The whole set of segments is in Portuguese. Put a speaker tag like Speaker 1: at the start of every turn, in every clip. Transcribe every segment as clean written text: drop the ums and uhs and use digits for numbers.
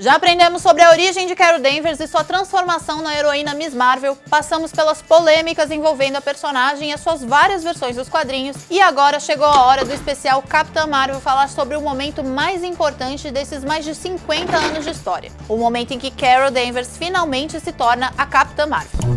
Speaker 1: Já aprendemos sobre a origem de Carol Danvers e sua transformação na heroína Miss Marvel, passamos pelas polêmicas envolvendo a personagem e as suas várias versões dos quadrinhos, e agora chegou a hora do especial Capitã Marvel falar sobre o momento mais importante desses mais de 50 anos de história, o momento em que Carol Danvers finalmente se torna a Capitã Marvel.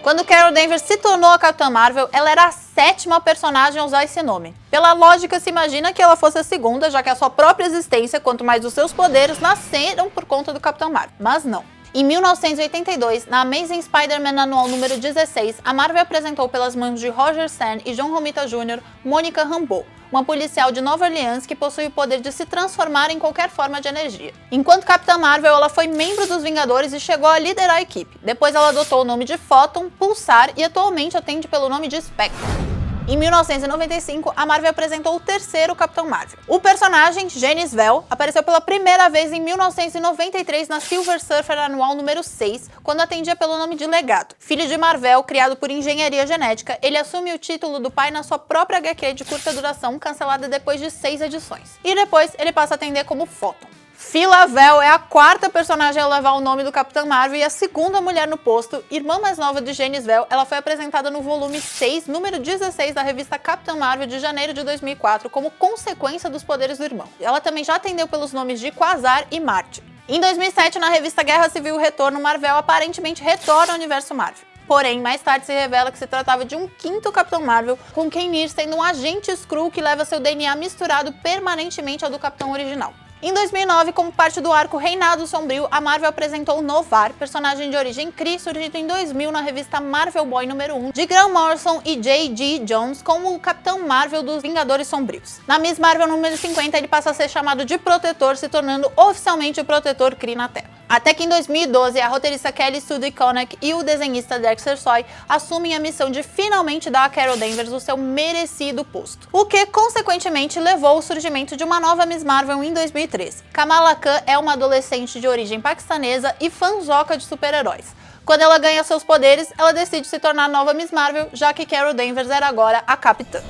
Speaker 1: Quando Carol Danvers se tornou a Capitã Marvel, ela era a 7ª personagem a usar esse nome. Pela lógica, se imagina que ela fosse a 2ª, já que a sua própria existência, quanto mais os seus poderes, nasceram por conta do Capitão Marvel. Mas não. Em 1982, na Amazing Spider-Man anual número 16, a Marvel apresentou pelas mãos de Roger Stern e John Romita Jr. Monica Rambeau, uma policial de Nova Orleans que possui o poder de se transformar em qualquer forma de energia. Enquanto Capitã Marvel, ela foi membro dos Vingadores e chegou a liderar a equipe. Depois ela adotou o nome de Photon, Pulsar e atualmente atende pelo nome de Spectre. Em 1995, a Marvel apresentou o 3º Capitão Marvel. O personagem, Genis-Vell, apareceu pela primeira vez em 1993 na Silver Surfer anual número 6, quando atendia pelo nome de Legado. Filho de Mar-Vell, criado por engenharia genética, ele assume o título do pai na sua própria HQ de curta duração, cancelada depois de 6 edições. E depois, ele passa a atender como Photon. Phyla Vell é a 4ª personagem a levar o nome do Capitão Marvel e a 2ª mulher no posto, irmã mais nova de Genis-Vell. Ela foi apresentada no volume 6, número 16 da revista Capitã Marvel de janeiro de 2004, como consequência dos poderes do irmão. Ela também já atendeu pelos nomes de Quasar e Mártir. Em 2007, na revista Guerra Civil Retorno, Mar-Vell aparentemente retorna ao universo Marvel. Porém, mais tarde se revela que se tratava de um 5º Capitão Marvel, com Kane sendo um agente Skrull que leva seu DNA misturado permanentemente ao do Capitão original. Em 2009, como parte do arco Reinado Sombrio, a Marvel apresentou Noh-Varr, personagem de origem Kree, surgido em 2000 na revista Marvel Boy número 1, de Grant Morrison e J.G. Jones como o Capitão Marvel dos Vingadores Sombrios. Na Miss Marvel número 50, ele passa a ser chamado de Protetor, se tornando oficialmente o Protetor Kree na Terra. Até que em 2012, a roteirista Kelly Sue DeConnick e o desenhista Dexter Soy assumem a missão de finalmente dar a Carol Danvers o seu merecido posto. O que, consequentemente, levou ao surgimento de uma nova Miss Marvel em 2013. Kamala Khan é uma adolescente de origem paquistanesa e fãzoca de super-heróis. Quando ela ganha seus poderes, ela decide se tornar a nova Miss Marvel, já que Carol Danvers era agora a Capitã.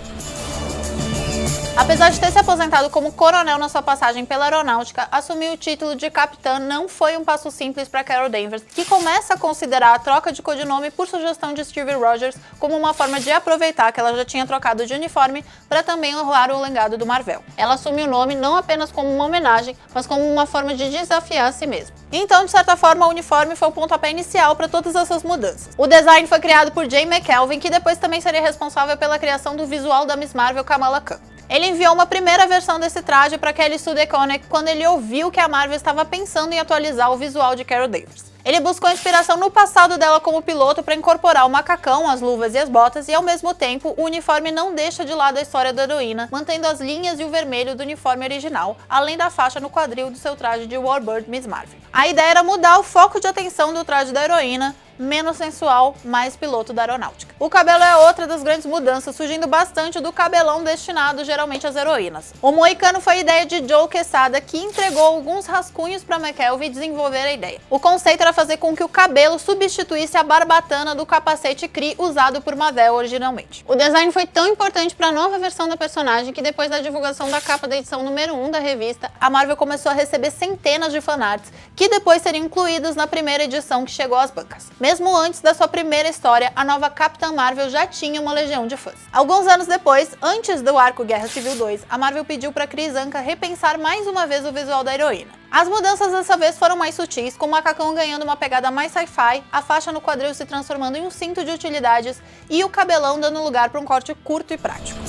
Speaker 1: Apesar de ter se aposentado como coronel na sua passagem pela aeronáutica, assumir o título de capitã não foi um passo simples para Carol Danvers, que começa a considerar a troca de codinome por sugestão de Steve Rogers como uma forma de aproveitar que ela já tinha trocado de uniforme para também honrar o legado do Mar-Vell. Ela assume o nome não apenas como uma homenagem, mas como uma forma de desafiar a si mesma. Então, de certa forma, o uniforme foi o pontapé inicial para todas essas mudanças. O design foi criado por Jay McKelvin, que depois também seria responsável pela criação do visual da Miss Marvel Kamala Khan. Ele enviou uma primeira versão desse traje para Kelly Sue DeConnick quando ele ouviu que a Marvel estava pensando em atualizar o visual de Carol Danvers. Ele buscou inspiração no passado dela como piloto para incorporar o macacão, as luvas e as botas, e ao mesmo tempo, o uniforme não deixa de lado a história da heroína, mantendo as linhas e o vermelho do uniforme original, além da faixa no quadril do seu traje de Warbird Miss Marvel. A ideia era mudar o foco de atenção do traje da heroína, menos sensual, mais piloto da aeronáutica. O cabelo é outra das grandes mudanças, surgindo bastante do cabelão destinado geralmente às heroínas. O moicano foi a ideia de Joe Quesada, que entregou alguns rascunhos para McKelvey desenvolver a ideia. O conceito era fazer com que o cabelo substituísse a barbatana do capacete Kree usado por Mar-Vell originalmente. O design foi tão importante para a nova versão da personagem que depois da divulgação da capa da edição número 1 da revista, a Marvel começou a receber centenas de fanarts, que depois seriam incluídos na primeira edição que chegou às bancas. Mesmo antes da sua primeira história, a nova Capitã Marvel já tinha uma legião de fãs. Alguns anos depois, antes do arco Guerra Civil 2, a Marvel pediu para Chris Anka repensar mais uma vez o visual da heroína. As mudanças dessa vez foram mais sutis, com o macacão ganhando uma pegada mais sci-fi, a faixa no quadril se transformando em um cinto de utilidades e o cabelão dando lugar para um corte curto e prático.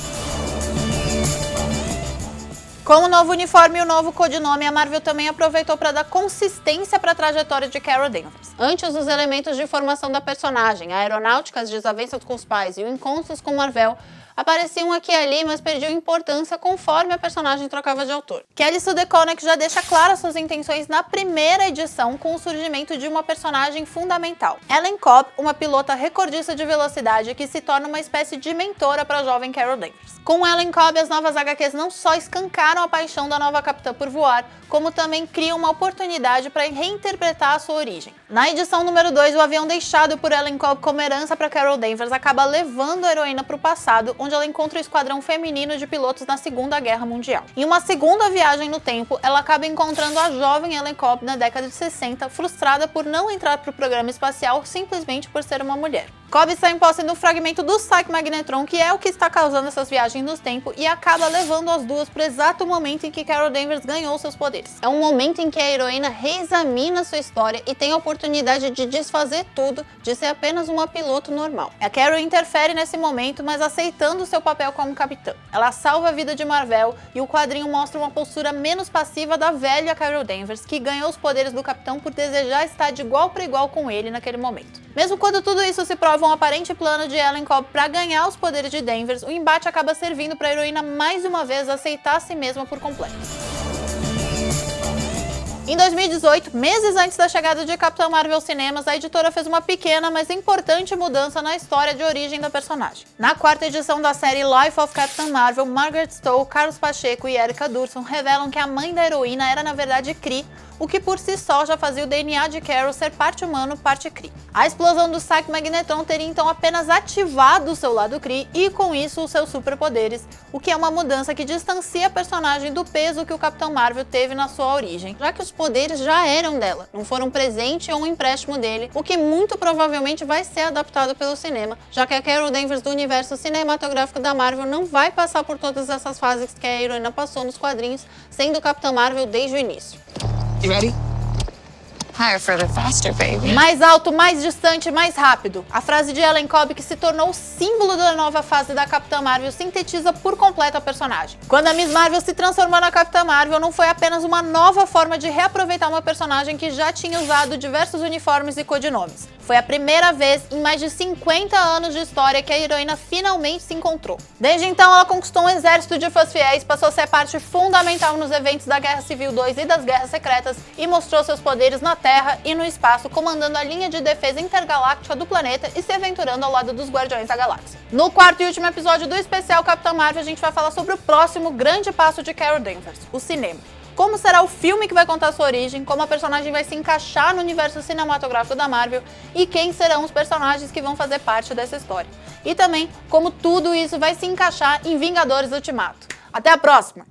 Speaker 1: Com o novo uniforme e o novo codinome, a Marvel também aproveitou para dar consistência para a trajetória de Carol Danvers. Antes, os elementos de formação da personagem, a aeronáutica, as desavenças com os pais e o encontros com Mar-Vell, apareciam aqui e ali, mas perdiam importância conforme a personagem trocava de autor. Kelly Sue DeConnick já deixa claras suas intenções na primeira edição com o surgimento de uma personagem fundamental. Ellen Cobb, uma pilota recordista de velocidade que se torna uma espécie de mentora para a jovem Carol Danvers. Com Ellen Cobb, as novas HQs não só escancaram a paixão da nova capitã por voar, como também criam uma oportunidade para reinterpretar a sua origem. Na edição número 2, o avião deixado por Ellen Cobb como herança para Carol Danvers acaba levando a heroína para o passado, onde ela encontra o esquadrão feminino de pilotos na Segunda Guerra Mundial. Em uma segunda viagem no tempo, ela acaba encontrando a jovem Ellen Cobb na década de 60, frustrada por não entrar para o programa espacial simplesmente por ser uma mulher. Cobb está em posse do fragmento do Psyche Magnetron, que é o que está causando essas viagens no tempo, e acaba levando as duas para o exato momento em que Carol Danvers ganhou seus poderes. É um momento em que a heroína reexamina sua história e tem a oportunidade de desfazer tudo, de ser apenas uma piloto normal. A Carol interfere nesse momento, mas aceitando seu papel como capitã. Ela salva a vida de Mar-Vell e o quadrinho mostra uma postura menos passiva da velha Carol Danvers, que ganhou os poderes do capitão por desejar estar de igual para igual com ele naquele momento. Mesmo quando tudo isso se prova um aparente plano de Ellen Cobb para ganhar os poderes de Danvers, o embate acaba servindo para a heroína mais uma vez aceitar a si mesma por completo. Em 2018, meses antes da chegada de Capitã Marvel aos cinemas, a editora fez uma pequena, mas importante mudança na história de origem da personagem. Na quarta edição da série Life of Captain Marvel, Margaret Stowe, Carlos Pacheco e Erica Durson revelam que a mãe da heroína era na verdade Kree, o que por si só já fazia o DNA de Carol ser parte humano, parte Kree. A explosão do Psyche Magnetron teria então apenas ativado o seu lado Kree e com isso os seus superpoderes, o que é uma mudança que distancia a personagem do peso que o Capitão Marvel teve na sua origem, já que os poderes já eram dela, não foram presente ou um empréstimo dele, o que muito provavelmente vai ser adaptado pelo cinema, já que a Carol Danvers do universo cinematográfico da Marvel não vai passar por todas essas fases que a heroína passou nos quadrinhos, sendo Capitã Marvel desde o início.
Speaker 2: You ready? Higher, further, faster, baby.
Speaker 1: Mais alto, mais distante, mais rápido. A frase de Ellen Cobb, que se tornou o símbolo da nova fase da Capitã Marvel, sintetiza por completo a personagem. Quando a Miss Marvel se transformou na Capitã Marvel, não foi apenas uma nova forma de reaproveitar uma personagem que já tinha usado diversos uniformes e codinomes. Foi a primeira vez em mais de 50 anos de história que a heroína finalmente se encontrou. Desde então, ela conquistou um exército de fãs fiéis, passou a ser parte fundamental nos eventos da Guerra Civil 2 e das Guerras Secretas e mostrou seus poderes na Terra e no espaço, comandando a linha de defesa intergaláctica do planeta e se aventurando ao lado dos Guardiões da Galáxia. No quarto e último episódio do especial Capitã Marvel, a gente vai falar sobre o próximo grande passo de Carol Danvers, o cinema. Como será o filme que vai contar sua origem, como a personagem vai se encaixar no universo cinematográfico da Marvel e quem serão os personagens que vão fazer parte dessa história. E também como tudo isso vai se encaixar em Vingadores Ultimato. Até a próxima!